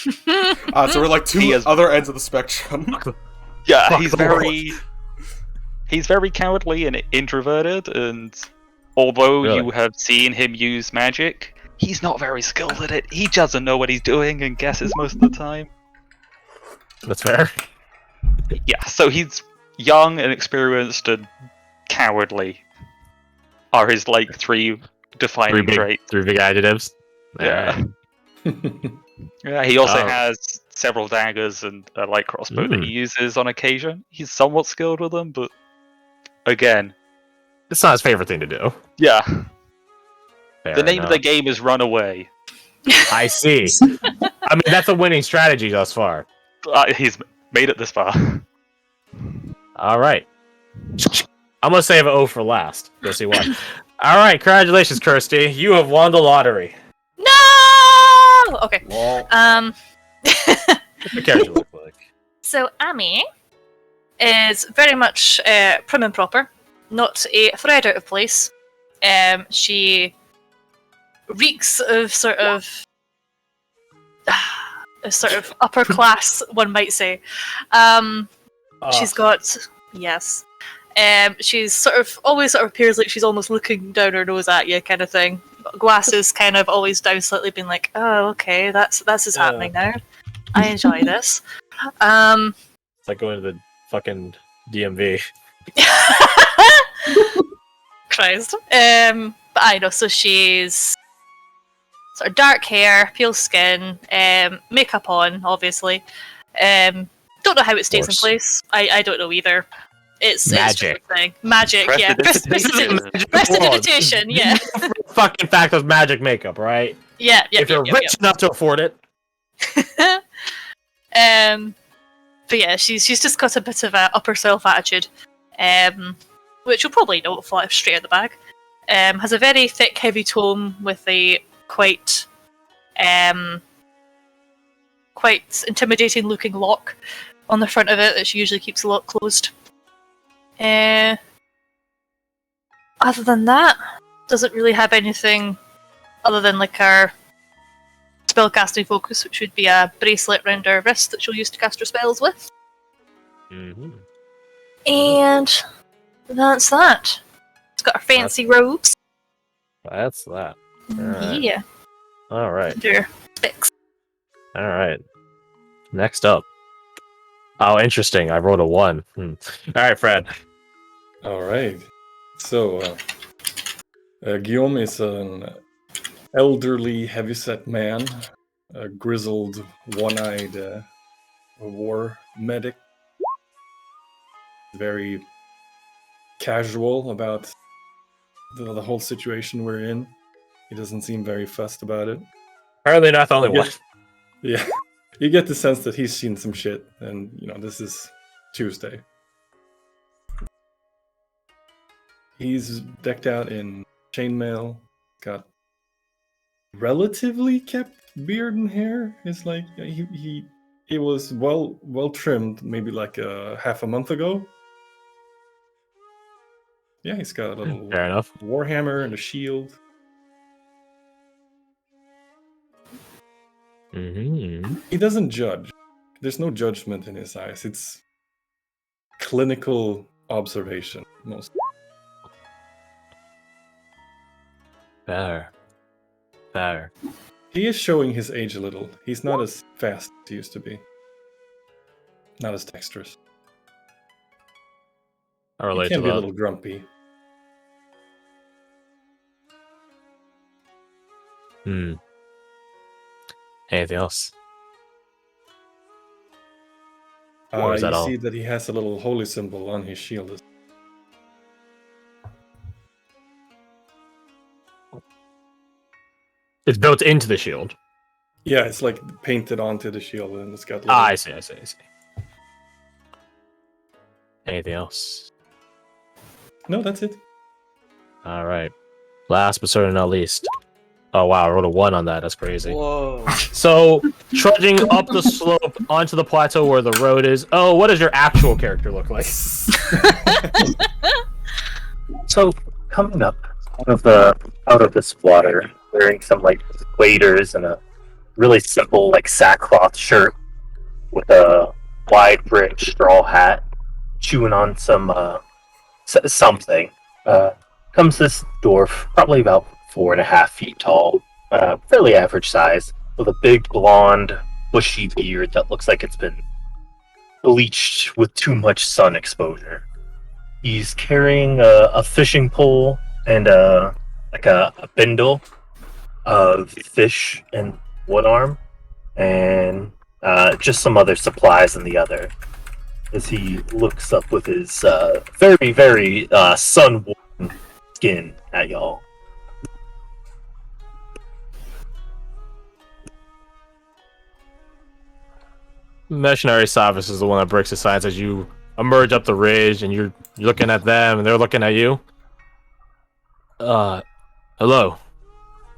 So we're like other ends of the spectrum. Yeah, he's very cowardly and introverted, and although you have seen him use magic, he's not very skilled at it. He doesn't know what he's doing and guesses most of the time. That's fair. Yeah, so he's young and experienced and cowardly are his like three defining traits. Three big adjectives. Yeah. Yeah, he also has several daggers and a light crossbow that he uses on occasion. He's somewhat skilled with them, but again, it's not his favorite thing to do. Yeah. Fair the name enough. of the game is Run Away. I see. I mean, that's a winning strategy thus far. He's made it this far. All right. I'm going to save an O for last. Go see why. All right. Congratulations, Kirsty. You have won the lottery. No! Okay. Well, what's your character look like? So, Amy is very much prim and proper. Not a thread out of place. She reeks of sort of a sort of upper class, one might say. She's got she's sort of always sort of appears like she's almost looking down her nose at you, kind of thing. Glasses kind of always down slightly, being like, "Oh, okay, that's what's happening now. I enjoy this." It's like going to the fucking DMV. Christ. But I know, so she's sort of dark hair, pale skin, makeup on, obviously. Don't know how it stays in place. I don't know either. It's magic. It's a thing. Magic, yeah. Prestidigitation, yeah. Fucking fact of magic makeup, right? Yeah, yeah. If you're rich enough to afford it. But yeah, she's just got a bit of a upper self attitude, which you'll probably know fly straight out the bag. Has a very thick, heavy tome with a quite intimidating-looking lock on the front of it that she usually keeps the lock closed. Other than that, doesn't really have anything other than like our spellcasting focus, which would be a bracelet around her wrist that she'll use to cast her spells with. Mm-hmm. And that's that. It's got her fancy robes. That's that. Right. Yeah. All right. Under specs. All right. Next up. Oh, interesting. I wrote a 1. All right, Fred. All right. So, Guillaume is an elderly, heavyset man, a grizzled, one-eyed war medic. Very casual about the whole situation we're in. He doesn't seem very fussed about it. Apparently not the only one. Yeah. You get the sense that he's seen some shit, and, this is Tuesday. He's decked out in chainmail, got relatively kept beard and hair. It's like, it was well trimmed, maybe like half a month ago. Yeah, he's got a little Fair enough. warhammer and a shield. Mm-hmm. He doesn't judge. There's no judgment in his eyes. It's clinical observation, mostly. Fair. He is showing his age a little. He's not as fast as he used to be. Not as dexterous. I relate He can to be that. a little grumpy. Anything else? You is that all? see that he has a little holy symbol on his shield. It's built into the shield. Yeah, it's like painted onto the shield, and it's got. I see. Anything else? No, that's it. All right. Last but certainly not least. Oh wow, I wrote a 1 on that. That's crazy. Whoa. So, trudging up the slope onto the plateau where the road is. Oh, what does your actual character look like? So, coming up out of this water, wearing some like waders and a really simple, like sackcloth shirt with a wide brimmed straw hat, chewing on some something. Comes this dwarf, probably about 4.5 feet tall, fairly average size, with a big blonde, bushy beard that looks like it's been bleached with too much sun exposure. He's carrying a fishing pole and like a bindle of fish and one arm, and just some other supplies in the other. As he looks up with his very, very sun-warmed skin at y'all. Missionary Savas is the one that breaks the silence as you emerge up the ridge, and you're looking at them, and they're looking at you. Hello.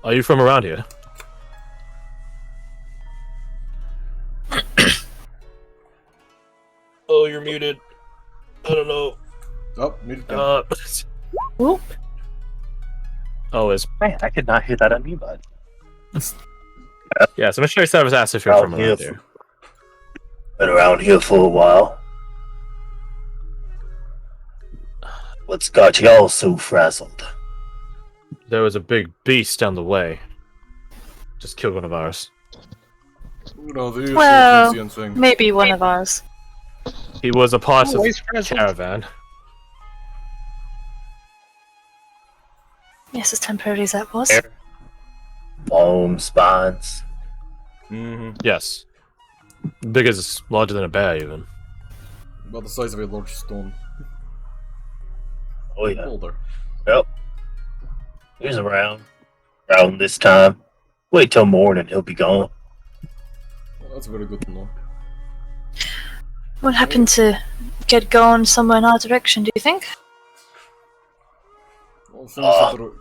Are you from around here? Oh, you're muted. I don't know. Oh, muted again. Whoop. Oh, is Man, I could not hear that on you, bud. yeah. So Missionary Savas asked if you're from around here. Been around here for a while. What's got y'all so frazzled? There was a big beast down the way. Just killed one of ours. You know, the usual Well, transient thing. maybe one of ours. He was a part of Always the frazzled. caravan. Yes, as temporary as that was. Long spines. Mm-hmm. Yes. Big as larger than a bear, even. About the size of a large stone. Oh yeah. Older. Yep. He's around. Around this time. Wait till morning, he'll be gone. Well, that's very good to know. What happened to get going somewhere in our direction, do you think? Well, things that are-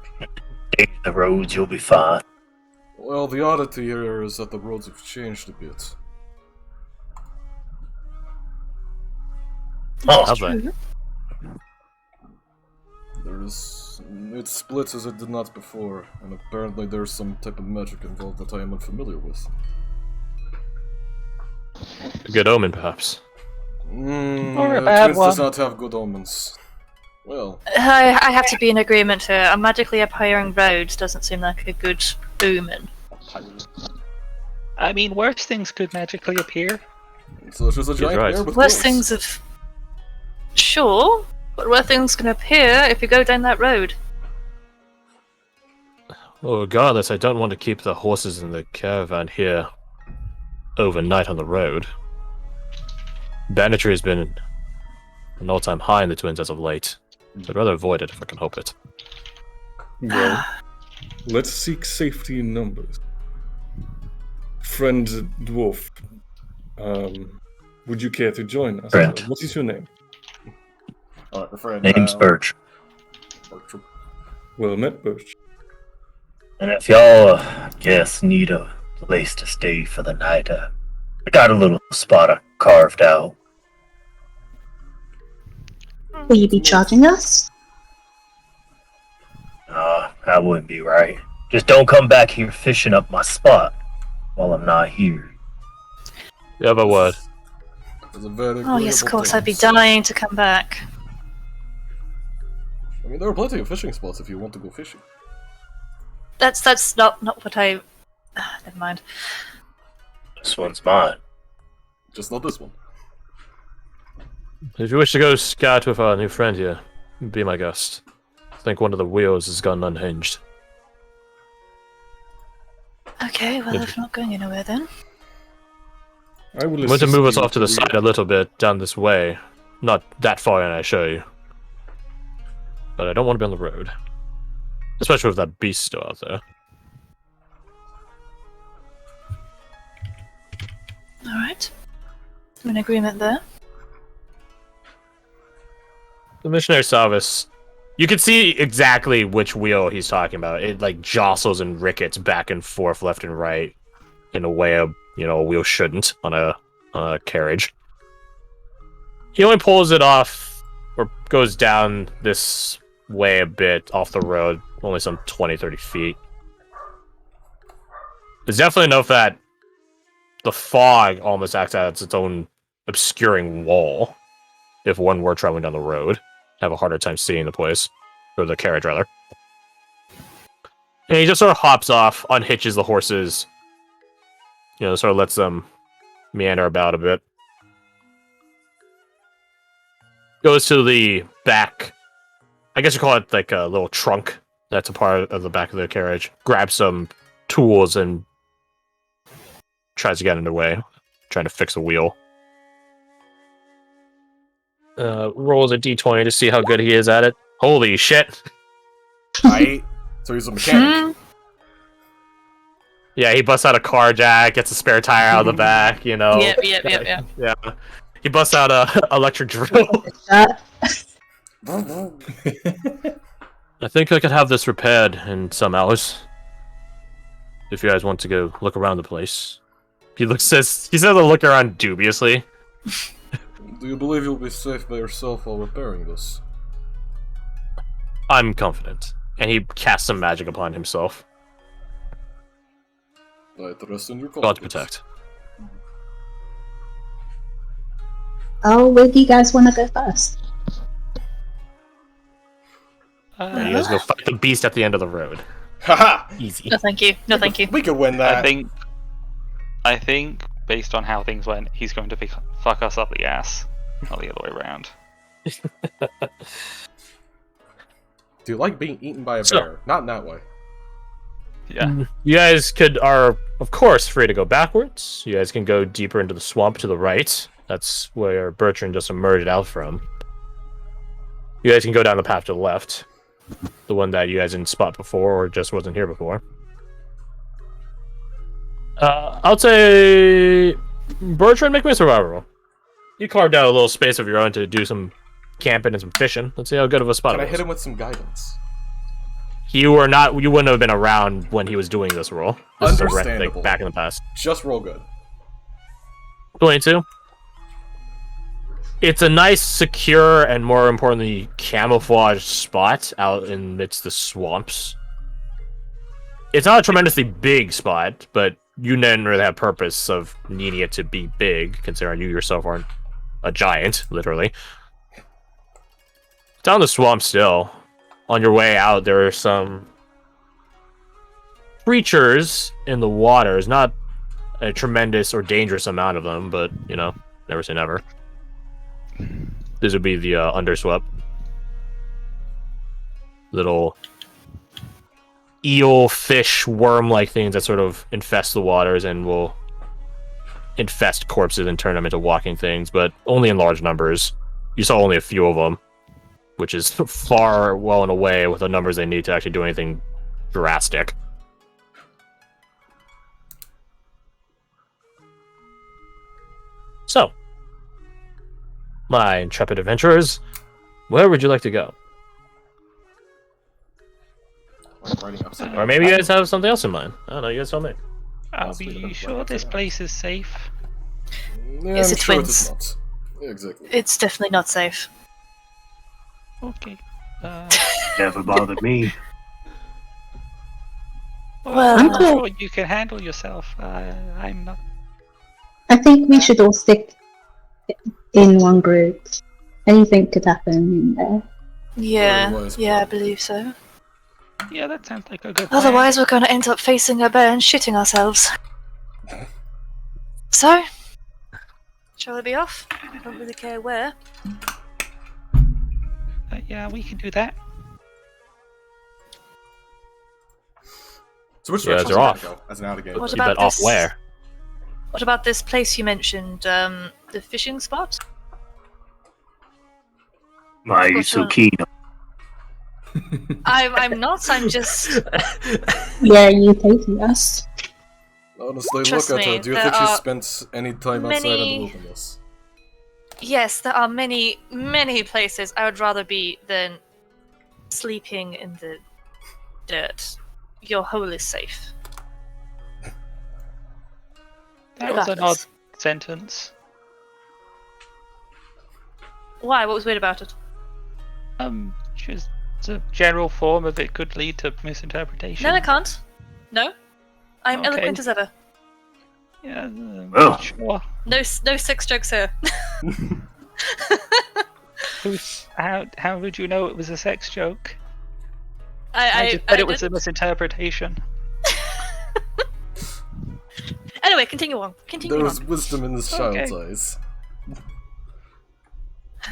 Take the roads, you'll be fine. well, the oddity here is that the roads have changed a bit. Oh, Have they? It splits as it did not before, and apparently there's some type of magic involved that I am unfamiliar with. A good omen, perhaps. Or a Twins bad does one. not have good omens. Well, I have to be in agreement here. A magically appearing road doesn't seem like a good omen. I mean, worse things could magically appear. so it's just a giant right. bear with Worse wings. things have. Sure, but worse things can appear if you go down that road. Well, regardless, I don't want to keep the horses in the caravan here overnight on the road. Banditry has been an all-time high in the Twins as of late. I'd rather avoid it if I can help it. Well, let's seek safety in numbers. Friend dwarf, would you care to join us? Friend. What is your name? Friend, Name's Birch. Bertram. Well met, Birch. And if y'all, guess, need a place to stay for the night, I got a little spot I carved out. Will you be charging us? That wouldn't be right. Just don't come back here fishing up my spot while I'm not here. You have a word. It's a very Oh yes, of agreeable course. I'd be thing. dying to come back. I mean, there are plenty of fishing spots if you want to go fishing. That's not what I. Never mind. This one's mine. Just not this one. If you wish to go scout with our new friend here, be my guest. I think one of the wheels has gone unhinged. Okay, well, if not going anywhere then. I will I'm going to assist move us you off to the with side a little bit down this way. Not that far in, I assure you. But I don't want to be on the road. Especially with that beast still out there. Alright. I'm in agreement there. The missionary service. You can see exactly which wheel he's talking about. It like jostles and rickets back and forth, left and right, in a way a wheel shouldn't on a carriage. He only pulls it off or goes down this way a bit off the road, only some 20-30 feet. There's definitely enough that the fog almost acts as its own obscuring wall. If one were traveling down the road, have a harder time seeing the place, or the carriage rather. And he just sort of hops off, unhitches the horses, sort of lets them meander about a bit. Goes to the back, I guess you call it like a little trunk that's a part of the back of the carriage. Grabs some tools and tries to get in the way, trying to fix a wheel. Rolls a d20 to see how good he is at it. Holy shit! So he's a mechanic. Yeah, he busts out a car jack, gets a spare tire out of the back, Yep. Yeah. He busts out a electric drill. I think I could have this repaired in some hours. If you guys want to go look around the place. He says to look around dubiously. Do you believe you'll be safe by yourself while repairing this? I'm confident. And he casts some magic upon himself. I trust in your God confidence. protect. Oh, where do you guys want to go first? You guys go fight the beast at the end of the road. Haha! Easy. No, thank you. No, thank you. We could win that. I think, based on how things went, he's going to fuck us up the ass, not the other way around. Do you like being eaten by a bear? Not in that way. Yeah. You guys are, of course, free to go backwards. You guys can go deeper into the swamp to the right. That's where Bertrand just emerged out from. You guys can go down the path to the left. The one that you guys didn't spot before or just wasn't here before. I'll say... Bertrand, make me a survival roll. You carved out a little space of your own to do some camping and some fishing. Let's see how good of a spot Can it I was. hit him with some guidance? You wouldn't have been around when he was doing this roll. This is Understandable. back in the past. Just roll good. 22. It's a nice, secure, and more importantly, camouflaged spot out in amidst the swamps. It's not a tremendously big spot, but you didn't really have purpose of needing it to be big, considering you yourself aren't a giant, literally. It's down in the swamp still. On your way out, there are some creatures in the waters. Not a tremendous or dangerous amount of them, but, never say never. This would be the underswept. Little eel, fish, worm-like things that sort of infest the waters and will infest corpses and turn them into walking things, but only in large numbers. You saw only a few of them, which is far well and away with the numbers they need to actually do anything drastic. So, my intrepid adventurers, where would you like to go? I'm writing upside Or maybe you guys have something else in mind. I don't know, you guys tell me. Are we sure this place is safe? Yeah, It's I'm the sure twins. it is not. Yeah, exactly. It's definitely not safe. Okay. Never bothered me. Well, I'm I'm cool. sure you can handle yourself. I'm not. I think we should all stick in one group. Anything could happen in there. Yeah, I believe so. Yeah, that sounds like a good plan. Otherwise, we're going to end up facing a bear and shitting ourselves. So, shall we be off? I don't really care where. Yeah, we can do that. So which You guys direction are is it off. gonna go as an out again? What You about bet off this? where? What about this place you mentioned? The fishing spot? Why are you so keen? I'm not. I'm just. Yeah, you taking us. Honestly, Trust look at me, her. Do you there think she are spent any time outside in many- the wilderness? Yes, there are many, many places I would rather be than sleeping in the dirt. Your hole is safe. That was an odd Regardless. sentence. Why? What was weird about it? Just the general form of it could lead to misinterpretation. No, I can't. No. I'm Okay. eloquent as ever. Yeah. Oh. Sure. No sex jokes here. How would you know it was a sex joke? I just said it was a didn't. misinterpretation. Anyway, continue on. There was wisdom in this child's eyes.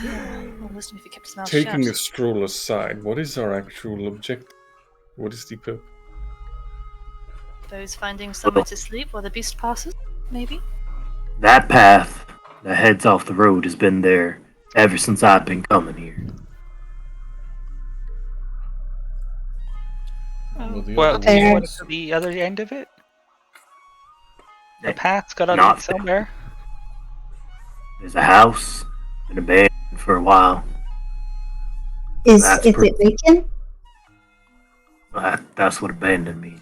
Well, wisdom if he kept his mouth Taking shut. a stroll aside, what is our actual objective? What is the purpose? Those finding somewhere to sleep while the beast passes, maybe? That path that heads off the road has been there ever since I've been coming here. Well, other do you Fair. want to the other end of it? The path's got to Not lead somewhere. There's a house been abandoned for a while. Is That's it pretty- vacant? That's what abandoned means.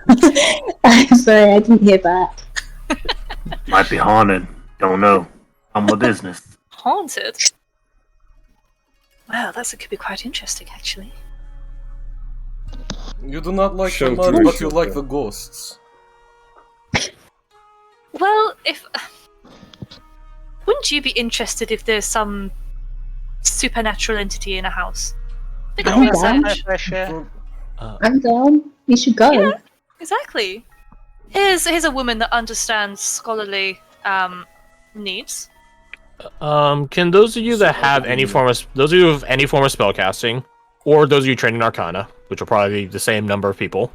I'm sorry, I didn't hear that. Might be haunted. Don't know. On my business. Haunted? Wow, could be quite interesting, actually. You do not like the Shelter, mud, but you shelter. like the ghosts. Well, wouldn't you be interested if there's some supernatural entity in a house? Think of I'm research. down. I'm down. We should go. Yeah. Exactly. Here's a woman that understands scholarly needs. Can those of you that have any form of spellcasting, or those of you training Arcana, which will probably be the same number of people,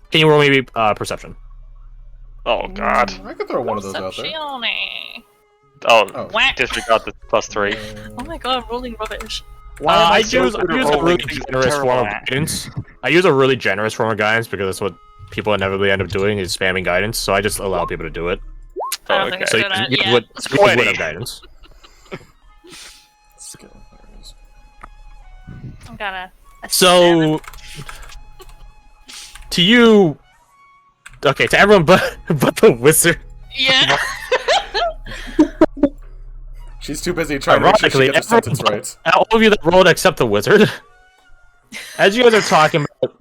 can you roll maybe perception? Oh god. I could throw one of those out there. Perceptione. Oh, Whack. disregard the +3. Oh my god, I'm rolling rubbish. Why am I so use good at a rolling really things I'm generous form terrible of at? guidance. I use a really generous form of guidance because that's what people inevitably end up doing is spamming guidance. So I just allow people to do it. I don't think okay. So it's you, good at you yeah. would, you would 20. have guidance. Skill. There it is. I'm gonna. So to you, okay, to everyone but the wizard. Yeah. She's too busy trying to make sure she Ironically, gets the sentence right. All of you that rolled except the wizard, as you guys are talking about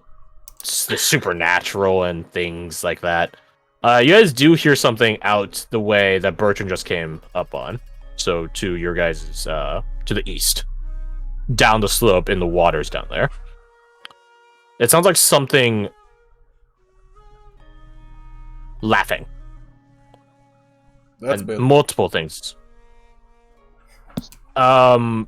the supernatural and things like that, you guys do hear something out the way that Bertrand just came up on. So to your guys' to the east, down the slope in the waters down there. It sounds like something laughing. That's and bad. multiple things. I'd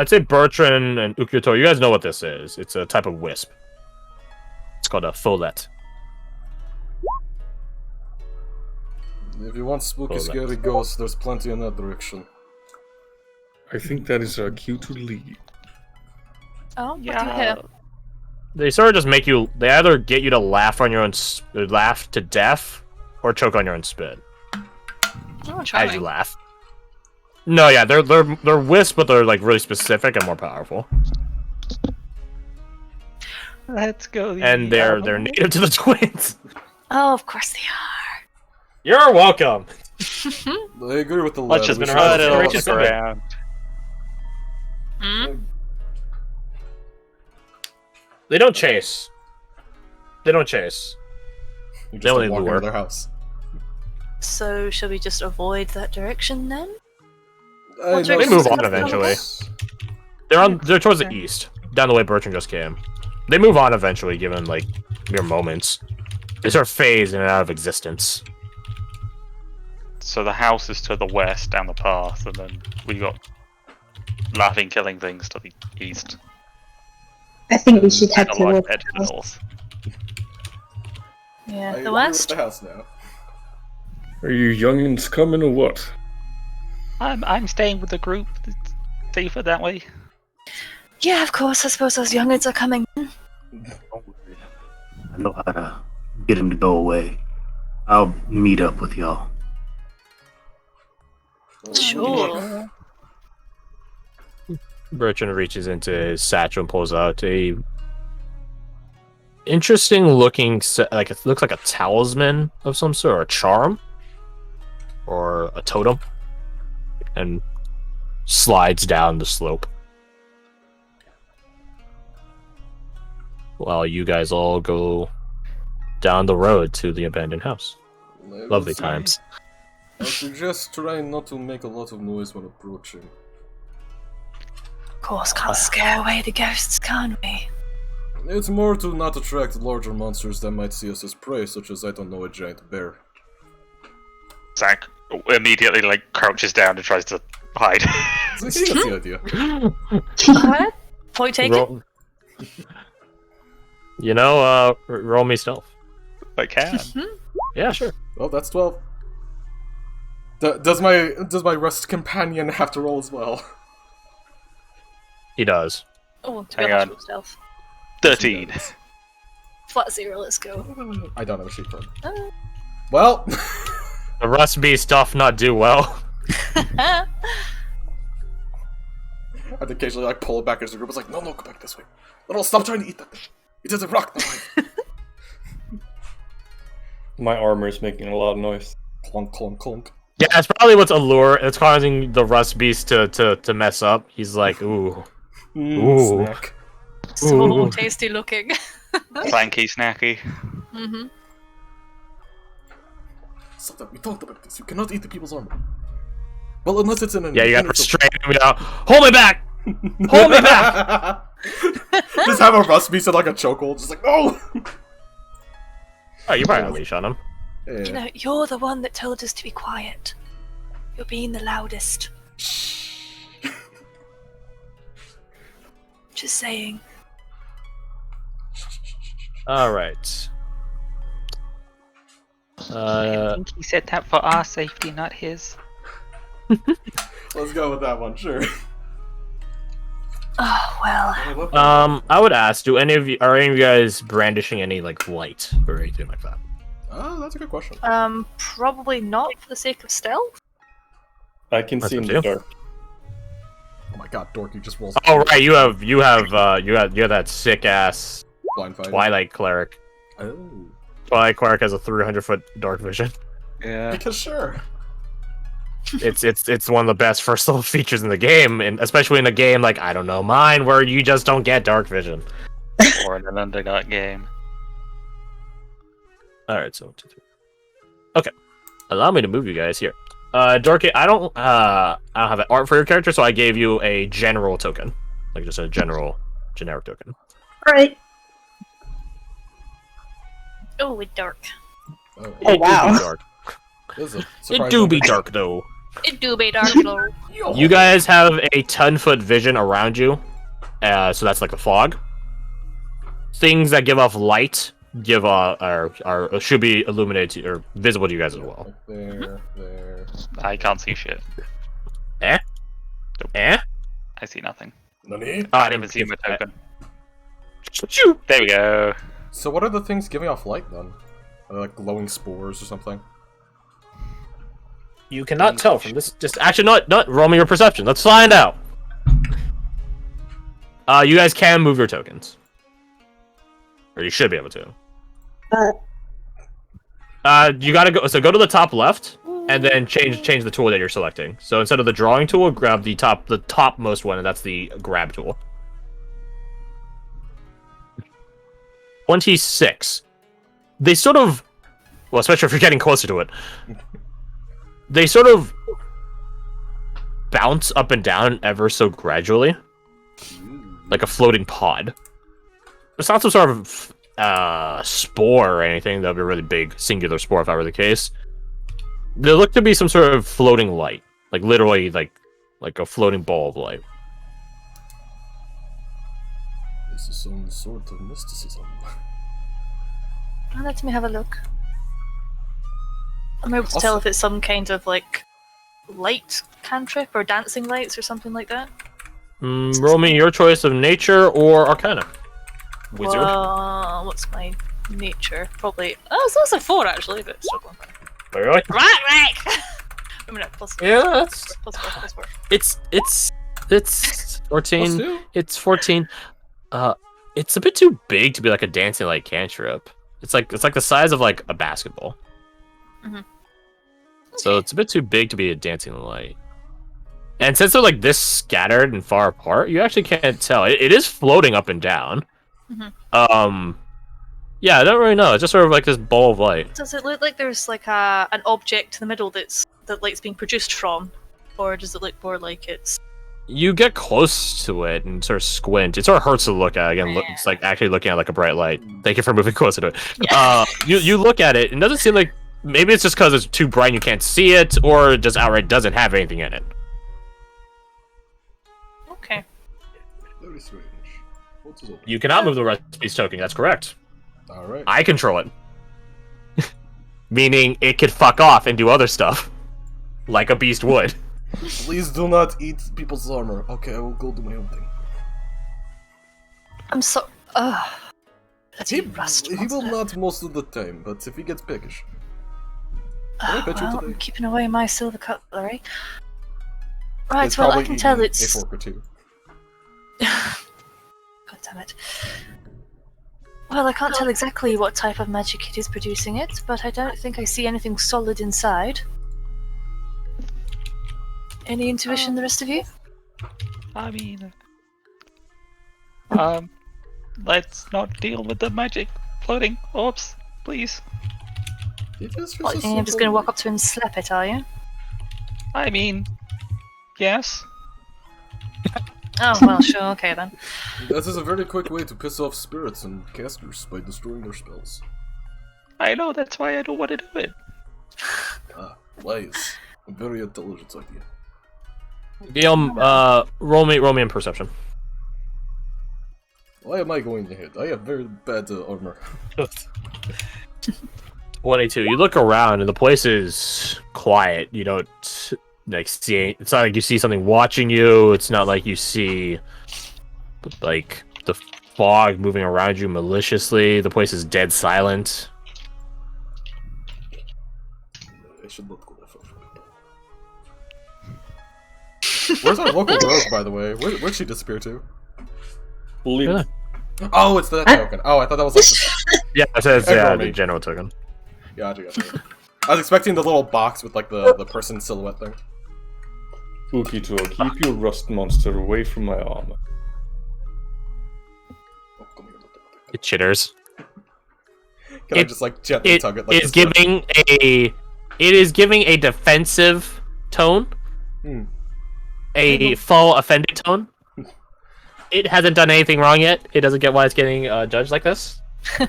say Bertrand and Ukyoto, you guys know what this is. It's a type of wisp. It's called a follette. If you want spooky, Oh, scary ghosts, there's plenty in that direction. I think that is our cue to leave. Oh, what do you hear? They sort of just make you. They either get you to laugh on your own, laugh to death, or choke on your own spit Oh, try as you laugh. No, yeah, they're wisps, but they're like really specific and more powerful. Let's go. And they're native to the twins. Oh, of course they are. You're welcome. I agree with the Let's lad. just We been should around have it all followed just the- around. Hmm? They don't chase. They don't chase. You They just only don't walk lure. into their house. So, shall we just avoid that direction then? I They know move some on of eventually. those. They're towards the Okay. east, down the way Bertrand just came. They move on eventually, given like mere moments. They sort of phase in and out of existence. So the house is to the west down the path, and then we got laughing, killing things to the east, I think we should head and a large towards bed the to the house. north. Yeah, I the agree west? with the house now. Are you youngins coming or what? I'm staying with the group. It's safer that way. Yeah, of course. I suppose those youngins are coming. Don't worry. I know how to get him to go away. I'll meet up with y'all. Sure. Bertrand reaches into his satchel and pulls out a interesting looking, like it looks like a talisman of some sort, or a charm, or a totem, and slides down the slope. While you guys all go down the road to the abandoned house. Lovely times. I suggest trying not to make a lot of noise when approaching. Of course, can't scare away the ghosts, can we? It's more to not attract larger monsters that might see us as prey, such as, I don't know, a giant bear. Zach immediately crouches down and tries to hide. I think that's the idea. Alright, point taken. Roll me stealth. I can. Yeah, sure. Well, that's 12. Does my rust companion have to roll as well? He does. Oh, to Hang be honest, on. with stealth. 13. Flat 0, let's go. I don't have a sheet for it. Well, The rust beast stuff not do well. I'd occasionally pull it back into the group. It's like, no, go back this way. No, stop trying to eat that thing. It doesn't rock the way. My armor is making a lot of noise. Clunk, clunk, clunk. Yeah, that's probably what's it's causing the rust beast to mess up. He's like, ooh. Ooh. Snack. So Ooh. tasty looking. Clanky, snacky. Mm-hmm. Stop that. We talked about this. You cannot eat the people's armor. Well, unless it's in an... Yeah, you gotta restrain him. Hold me back! Hold me back! Just have a rust beast in a chokehold. Just like, no! Oh, you probably have a leash on him. Yeah. You know, you're the one that told us to be quiet. You're being the loudest. Just saying. Alright. I think he said that for our safety, not his. Let's go with that one, sure. Oh, well. I would ask, are any of you guys brandishing any, light or anything like that? Oh, that's a good question. Probably not for the sake of stealth. I can see in the dark. Oh my god, Dorky just rolls. Oh, right, you have that sick-ass Blind fighting. Twilight Cleric. Oh. Twilight Cleric has a 300-foot dark vision. Yeah. Because sure. It's one of the best first level features in the game, and especially in a game like, I don't know, mine, where you just don't get dark vision. Or in an underdog game. Alright, so 1, 2, 3. Okay. Allow me to move you guys here. Dorky, I don't have an art for your character, so I gave you a general token. Just a generic token. Alright. Oh, with dark. Oh, Oh, wow. It do be dark. This is a It surprise do be number. dark, though. It do be dark, though. You guys have a 10-foot vision around you, so that's like a fog. Things that give off light should be illuminated or visible to you guys as well. There. I can't see shit. Eh? Eh? I see nothing. Nani? I I didn't even see my token. There we go. So what are the things giving off light then? Are they like glowing spores or something? You cannot tell from this. Just actually, not roll me your perception. Let's find out. You guys can move your tokens, or you should be able to. You gotta go. So go to the top left, and then change the tool that you're selecting. So instead of the drawing tool, grab the topmost one, and that's the grab tool. 26. They sort of, well, especially if you're getting closer to it, they sort of bounce up and down ever so gradually, like a floating pod. It's not some sort of spore or anything. That would be a really big singular spore if that were the case. They look to be some sort of floating light, like literally like a floating ball of light. This is some sort of mysticism. Let me have a look. I'm able to tell if it's some kind of light cantrip or dancing lights or something like that. Roll me your choice of nature or arcana. Wizard. What's my nature? Probably. Oh, so that's a 4 actually, but still going fine. Really? Right. I mean, plus Yeah, that's. plus 4. It's 14. +2? It's 14. It's a bit too big to be like a dancing light cantrip. It's like the size of like a basketball. Mhm. So it's a bit too big to be a dancing light. And since they're like this scattered and far apart, you actually can't tell. It is floating up and down. Mhm. Yeah, I don't really know. It's just sort of like this ball of light. Does it look like there's like an object in the middle that light's being produced from, or does it look more like it's? You get close to it and sort of squint. It sort of hurts to look at. Again, it's like actually looking at like a bright light. Thank you for moving closer to it. Yeah. You look at it, and it doesn't seem like maybe it's just because it's too bright and you can't see it, or it just outright doesn't have anything in it. Okay. Very strange. What is it? You cannot move the recipe's token. That's correct. All right. I control it, meaning it could fuck off and do other stuff, like a beast would. Please do not eat people's armor. Okay, I will go do my own thing. I'm so. Bloody rust. He will monster. not most of the time, but if he gets peckish. Can I pet you Well, today? I'm keeping away my silver cutlery. Right, It's well, I probably can tell eating it's. a fork or two. God damn it. Well, I can't tell exactly what type of magic it is producing it, but I don't think I see anything solid inside. Any intuition, the rest of you? I mean, let's not deal with the magic floating orbs, please. It is What, just a I'm just simple- going to walk up to him and slap it, are you? I mean, yes. Oh, well, sure, okay then. That is a very quick way to piss off spirits and casters by destroying their spells. I know, that's why I don't want to do it. Ah, lies. A very intelligent idea. Guillaume, roll me in perception. Why am I going ahead? I have very bad armor. 22. You look around and the place is quiet. You don't like see. It's not like you see something watching you. It's not like you see like the fog moving around you maliciously. The place is dead silent. I should not go that far. Where's our local rogue, by the way? Where'd she disappear to? Yeah. Oh, it's that token. Oh, I thought that was like the... Yeah, it says Ignore the me. general token. Gotcha. I was expecting the little box with like the person silhouette thing. Ukito, keep your rust monster away from my armor. Oh, come here, look. It chitters. Can I just like gently tug it like It is giving a defensive tone. Hmm. A full offended tone. It hasn't done anything wrong yet. It doesn't get why it's getting judged like this. Or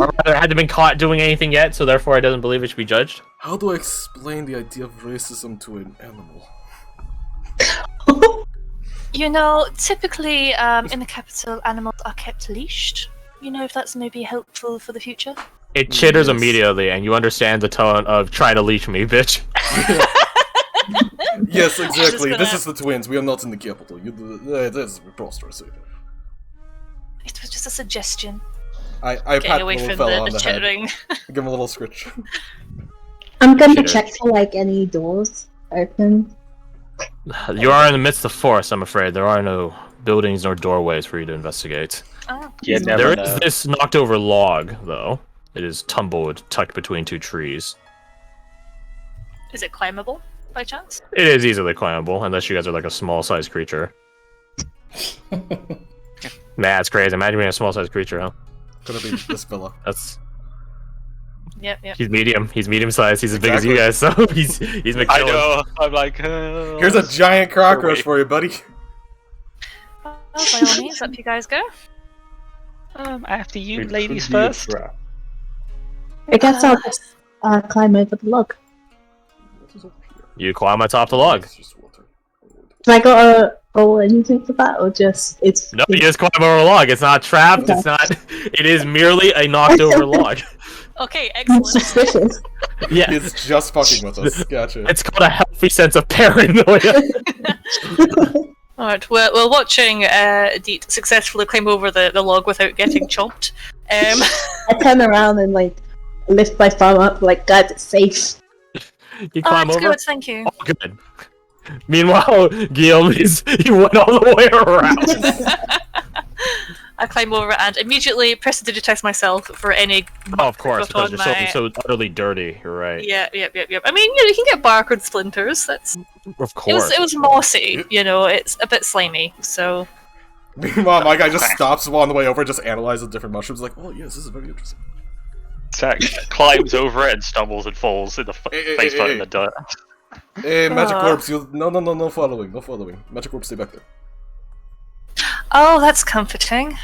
rather, it hasn't been caught doing anything yet, so therefore it doesn't believe it should be judged. How do I explain the idea of racism to an animal? You know, typically in the capital, animals are kept leashed. You know, if that's maybe helpful for the future. It chitters Yes. immediately, and you understand the tone of "try to leash me, bitch." Yes, Just exactly. This gonna- is the twins. We are not in the capital. That is preposterous. It was just a suggestion. I Getting pat the away little from fella on the the head. chittering. Give him a little scritch. I'm gonna Shitter. check for like any doors open. You are in the midst of forest. I'm afraid there are no buildings nor doorways for you to investigate. Oh, You never There know. is this knocked over log, though. It is tumbled, tucked between two trees. is it climbable by chance? It is easily climbable, unless you guys are like a small-sized creature. That's crazy. Imagine being a small-sized creature, huh? Gonna be this fella. That's Yep. he's medium. He's medium-sized. He's as big as you guys, so he's McKillen. I know. I'm like, Here's a giant cockroach for you, buddy. Well, by all means, up you guys go. After you, It ladies could be a first. trap. I guess I'll just climb over the log. What is over here? You climb atop the log. It's just water. Do I gotta roll anything for that, or just it's? No, you just climb over a log. It's not trapped. It's not. It is merely a knocked over log. Okay, That's excellent. suspicious. Yeah, It's just fucking with us. Gotcha. it's called a healthy sense of paranoia. Alright, we're watching Deet successfully climb over the log without getting chomped. I turn around and like lift my thumb up, like, guys, it's safe. You Oh, climb that's over. good, thank you. Oh, good. Meanwhile, Guillaume he went all the way around. I climb over and immediately prestidigitize myself for any. Oh, of course, Put on because you're my- so utterly dirty. You're right. Yep. I mean, you can get barcode splinters. That's Of course. it was mossy. You know, it's a bit slimy. So Meanwhile, my guy just stops on the way over, just analyzes different mushrooms. Like, oh yes, this is very interesting. Zack climbs over it and stumbles and falls in the face plant in the dirt. Hey, Magic Corpse, no following. Magic Corpse, stay back there. Oh, that's comforting.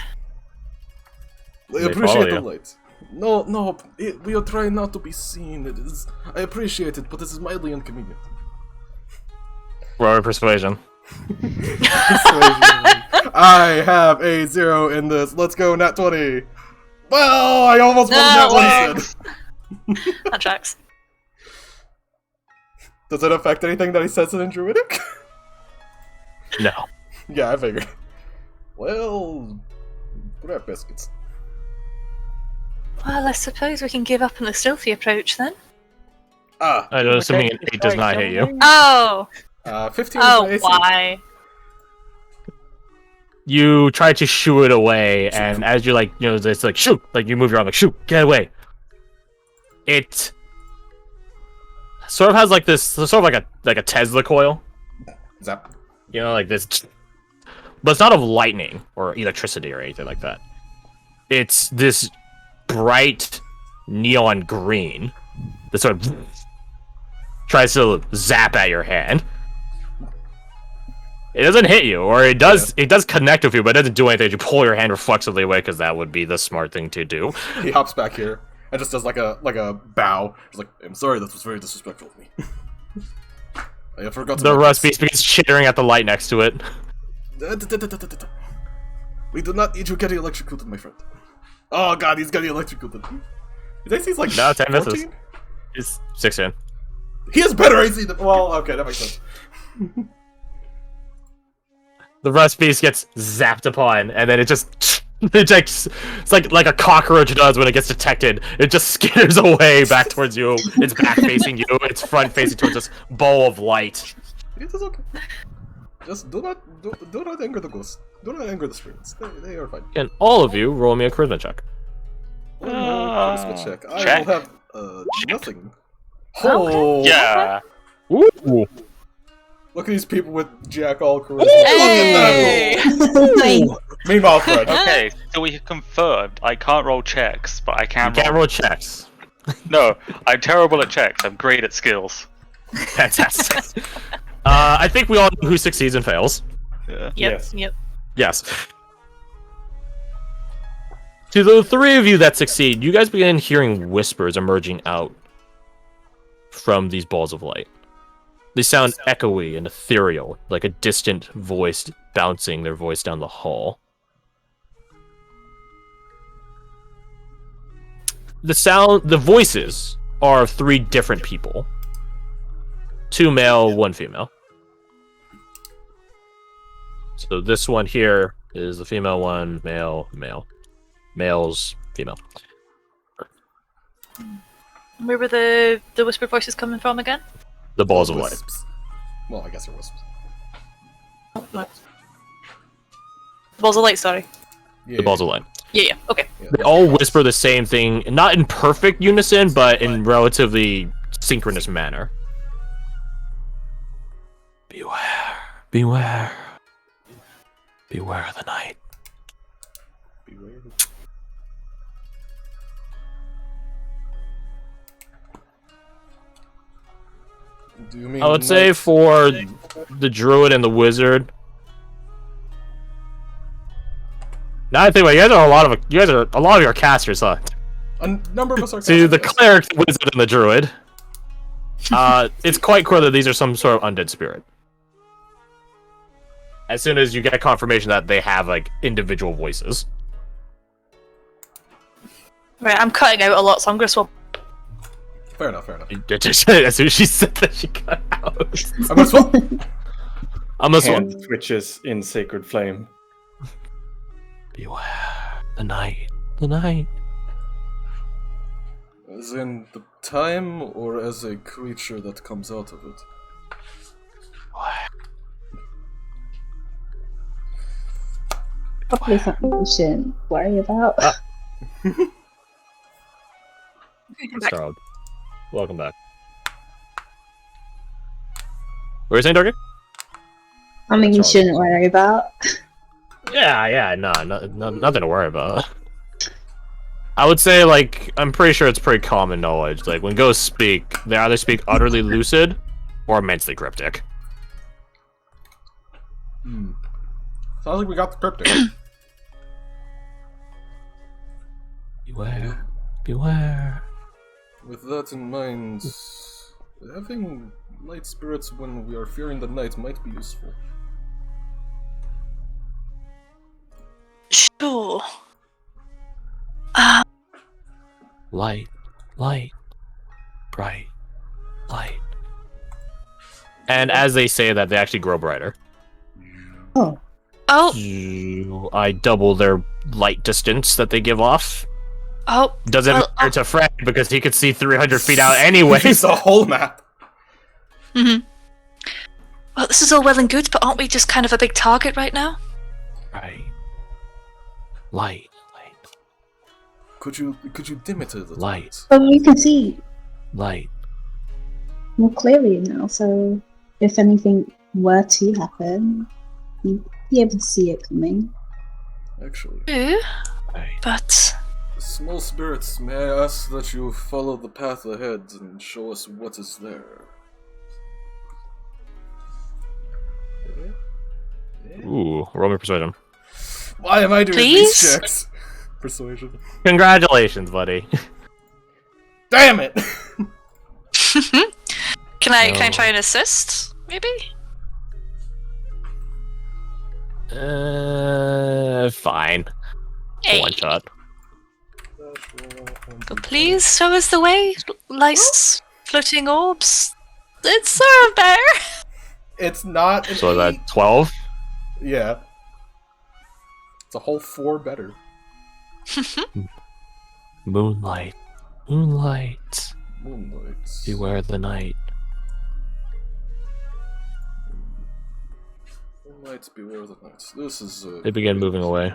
I appreciate the light. No, we are trying not to be seen. I appreciate it, but this is mildly inconvenient. Roll persuasion. I have a 0 in this. Let's go, nat 20. Well, I almost won that one. That tracks. Does it affect anything that he says in Druidic? No. Yeah, I figured. Well, grab biscuits. Well, I suppose we can give up on the stealthy approach then. Ah. I'm assuming an 8 does not hit you. Oh! 15 Oh, AC. why? You try to shoo it away, and as you're like, it's like, shoot! Like, you move your arm, like, shoot! Get away! It sort of has like this, sort of like a Tesla coil. Zap. Like this. But it's not of lightning or electricity or anything like that. It's this bright neon green that sort of tries to zap at your hand. It doesn't hit you, or it does. Yeah. It does connect with you, but it doesn't do anything. You pull your hand reflexively away because that would be the smart thing to do. He hops back here and just does like a bow. He's like, "I'm sorry, that was very disrespectful of me." I forgot. The rust beast begins chittering at the light next to it. We do not need you getting electrocuted, my friend. Oh god, he's getting electrocuted. His AC's like no, 10 14? misses. He's 16. He has better AC than. Well, okay, that makes sense. The rust beast gets zapped upon, and then it just ejects. It's like a cockroach does when it gets detected. It just skitters away back towards you. It's back facing you. It's front facing towards this ball of light. It is okay. Just do not anger the ghosts. Do not anger the spirits. They are fine. Can all of you roll me a charisma check? Charisma check. I will have nothing. Oh, yeah. Ooh. Look at these people with jack all charisma. Hey! Look at that. Meanwhile, Fred. Okay, so we confirmed I can't roll checks, but I can. You can't roll checks. No, I'm terrible at checks. I'm great at skills. Fantastic. I think we all know who succeeds and fails. Yeah. Yep. Yes. To the three of you that succeed, you guys begin hearing whispers emerging out from these balls of light. They sound echoey and ethereal, like a distant voice bouncing their voice down the hall. The voices are of 3 different people. 2 male, 1 female. So this one here is the female one, male. Male's female. Where were the whisper voices coming from again? The balls of light. Wisps. Well, I guess they're wisps. The balls of light, sorry. Yeah, The balls of light. Yeah, okay. They all whisper the same thing, not in perfect unison, but in relatively synchronous manner. Beware. Beware. Beware of the night. Beware. Do you mean I would say for the druid and the wizard. Now I think about it, you guys are a lot of your casters, huh? A number of us are. To the cleric, the wizard, and the druid. It's quite clear that these are some sort of undead spirit. As soon as you get confirmation that they have like individual voices. Right, I'm cutting out a lot, so I'm gonna swap. Fair enough. As soon as she said that, she cut out. I'm gonna swap. I'm gonna swap. Hand twitches in Sacred Flame. Beware the night. The night. As in the time, or as a creature that comes out of it? Probably something we shouldn't worry about. Starled. Welcome back. What are you saying, Dorky? Something you shouldn't worry about. Yeah, no, nothing to worry about. I would say, like, I'm pretty sure it's pretty common knowledge. Like, when ghosts speak, they either speak utterly lucid or immensely cryptic. Sounds like we got the cryptic. Beware. Beware. With that in mind, having light spirits when we are fearing the night might be useful. Sure. Light. Light. Bright. Light. And as they say that, they actually grow brighter. Oh, Oh, I double their light distance that they give off. oh. Doesn't Well, matter to Fred because he could see 300 feet out anyway. It's a whole map. Mm-hmm. Well, this is all well and good, but aren't we just kind of a big target right now? Right. Light. Could you dim it a little? Light. but you can see Light. more clearly now, so if anything were to happen, you'd be able to see it coming. Actually, True, Right. but small spirits, may I ask that you follow the path ahead and show us what is there? Ooh, roll me persuasion. Why am I doing Please? these checks? Persuasion. Congratulations, buddy. Damn it! can I No. try and assist? Maybe. Fine. Hey. One shot. But please show us the way. Lights, floating orbs. It's so better. It's not an So is 8. that 12? Yeah. It's a whole 4 better. Moonlight. Moonlight. Moonlight. Beware the night. Moonlight, beware the night. This is They begin moving away.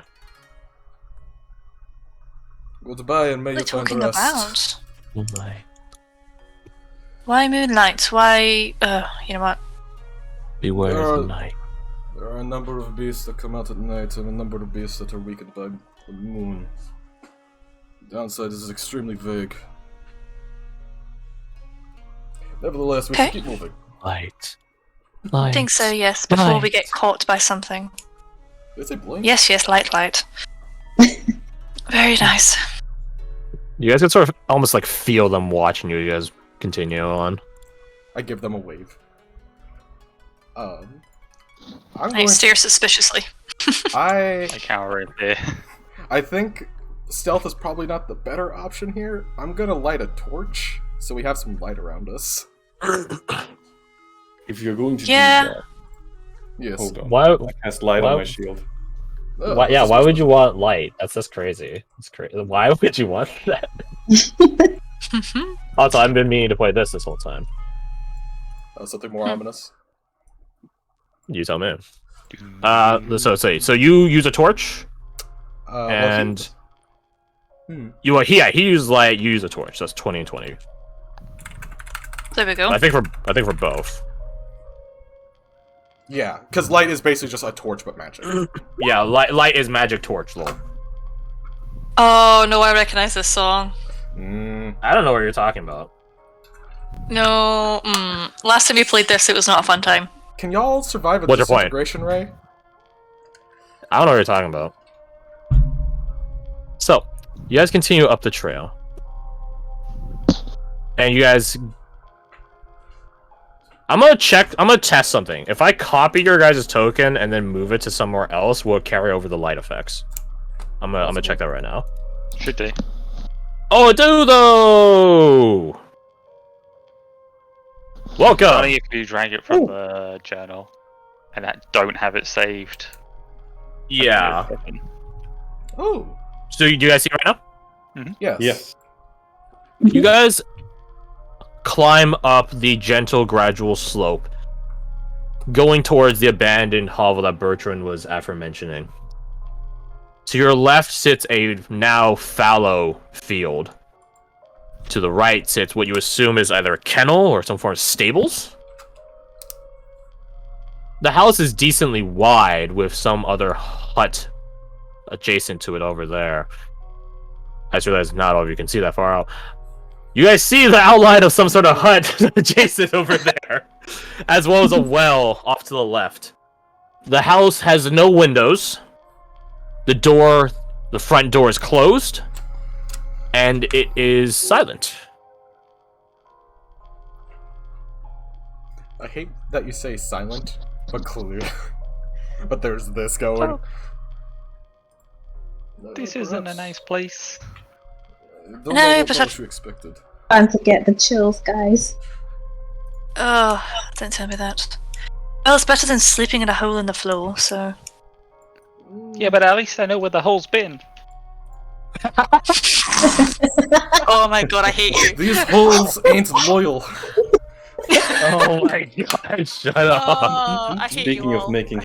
Goodbye and may What are you we find the talking rest. about? Moonlight. Why moonlight? Why? You know what? Beware There the are- night. There are a number of beasts that come out at night and a number of beasts that are weakened by the moon. The downside is extremely vague. Nevertheless, we should Okay. keep moving. Light. I Light. think so. Yes. Before we Light. get caught by something. Did I say blink? Yes. Yes. Light. Very nice. You guys can sort of almost like feel them watching you. You guys continue on. I give them a wave. I'm I going stare suspiciously. I I can't read there. I think stealth is probably not the better option here. I'm gonna light a torch so we have some light around us. If you're going to Yeah. do that, Yes. hold on. Why? I cast light why- on my shield. Oh, Why, yeah, this is why would supposed you want light? That's just crazy. It's crazy. Why would you want that? Also, I've been meaning to play this whole time. something more ominous. You tell me. So you use a torch, Well, and he- he used light. You use a torch. That's 20 and 20. There we go. I think for both. yeah, because light is basically just a torch but magic. Yeah, light is magic torch. Lol. Oh no, I recognize this song. I don't know what you're talking about. No. Last time you played this, it was not a fun time. Can y'all survive a What's your point? disintegration ray? I don't know what you're talking about. So, you guys continue up the trail. And you guys... I'm gonna test something. If I copy your guys' token and then move it to somewhere else, will it carry over the light effects? I'm gonna check that right now. Should do. Oh, it do though! Welcome! Only if you drag it from the journal and that don't have it saved. Yeah. Oh, So you guys see it right now? yes. Yes. You guys climb up the gentle, gradual slope, going towards the abandoned hovel that Bertrand was aforementioning. To your left sits a now fallow field. To the right sits what you assume is either a kennel or some form of stables. The house is decently wide, with some other hut adjacent to it over there. I just realized not all of you can see that far out. You guys see the outline of some sort of hut adjacent over there, as well as a well off to the left. The house has no windows. The front door is closed, and it is silent. I hate that you say silent, but clear. But there's this going. This isn't a nice place. Don't No, know but what you expected. Time to get the chills, guys. Oh, don't tell me that. Well, it's better than sleeping in a hole in the floor, so... Yeah, but at least I know where the hole's been. Oh my god, I hate you. These holes ain't loyal. Oh my god, shut up. Oh, I hate Speaking you of all. making